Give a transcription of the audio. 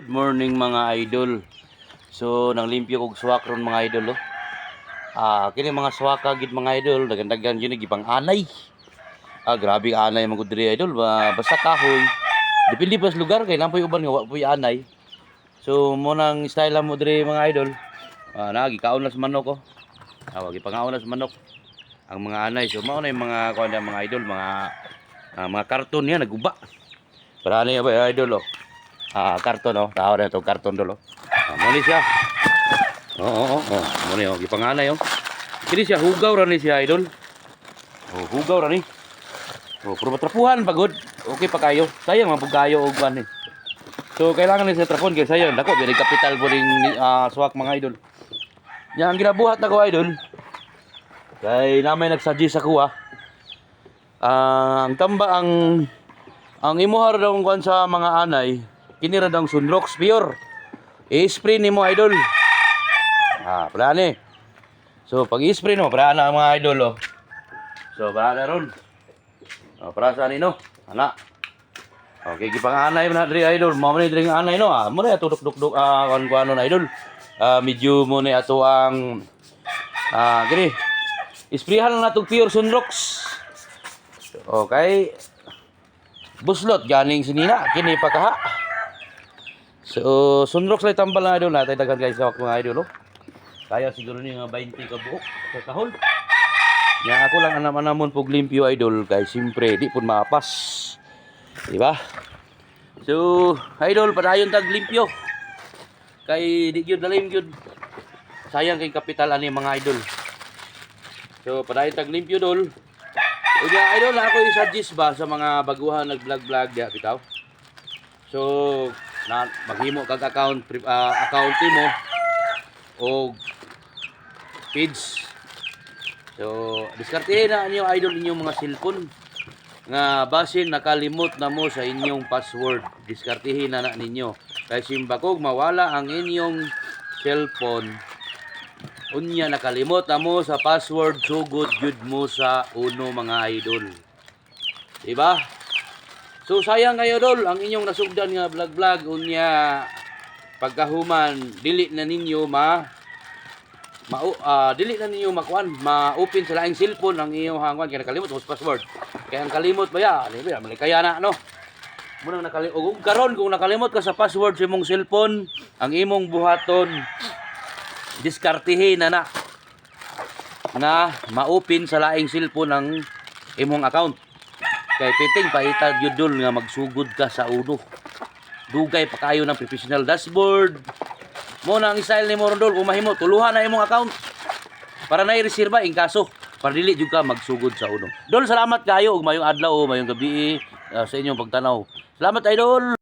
Good morning mga idol. So nang limpyo kog swak ron mga idol kini mga swaka gid mga idol, dagan-dagan yun gipang anay. Grabe ang anay mga diri idol, basta kahoy. Depende pa sa lugar kay nampoy uban nga wa puy anay. So mo nang style mo diri mga idol. Gikaon na sa manok ko. Gipangaon na sa manok ang mga anay. So mao na yung mga kuan mga idol, mga karton yan naguba. Para ano ba idol karton tawag na itong karton dolo. Muna siya. Muna gipanganay Kini siya hugaw ra ni siya idol. Hugaw ra ni. Pero matrapuhan pagod. Okay pa kayo. Sayang man pug kayo og ban ni. So kailangan ni siya trapon kay sayang dako bili kapital po ring swak mga idol. Nya ang ginabuhat na ko idol. Kay namay nagsuggest ako ang tamba ang imuhar daw kuan sa mga anay. Kini ra daw Sunrox pure. I-spray nimo idol. Pala ni. So pag i-spray no, para na mga idol So para na ron. Para sa nino, ana. Okay, gipanganay na diri idol. Mao man diri ang anay no. Mo na tudok-duk kuan idol. Medyo mo na ato ang gini. Isprayhan na natong pure Sunrox. Okay. Buslot ganing sinina kini pagkaha. So Sunrox lay tambal na idol natay daghan guys sa mga idol Kaya siguro ni nga 20 ka buok sa kahon. Nya ako lang anam-anamon pug limpyo idol kay simpre di pud maapas. Di ba? So idol padayon tag limpyo. Kay di gyud dalim gyud. Sayang kay kapital ani mga idol. So padayon tag limpyo dol. Unya idol ako i-suggest ba sa mga baguhan nag-vlog diha bitaw. So na maghimo kag account mo o page. So diskartehin na niyo idol inyong mga cellphone nga basin nakalimot na mo sa inyong password. Diskartehin na ninyo kay simbakog mawala ang inyong cellphone unya nakalimot na mo sa password sugod jud mo sa uno mga idol. Diba? So sayang kayo dol ang inyong nasugdan nga vlog unya pagkahuman dili na ninyo dili na ninyo ma-open sa laing cellphone ang iyong hangwan kay nakalimot mo sa password. Kaya ang kalimot ba ya? Malikaya na no. Munang nakalimot karon kung nakalimot ka sa password sa imong cellphone, ang imong buhaton diskartehin na ma-open sa laing cellphone ang imong account. Kay piting paita gyud nga magsugod ka sa uno. Dugay pa kayo ng professional dashboard. Mo na ang style ni Morondol kung mahimo tuluhan na imong account para na i-reserva in kaso para dili jud ka magsugod sa uno. Dol salamat kayo og mayong adlaw o mayong gabi sa inyong pagtanaw. Salamat idol.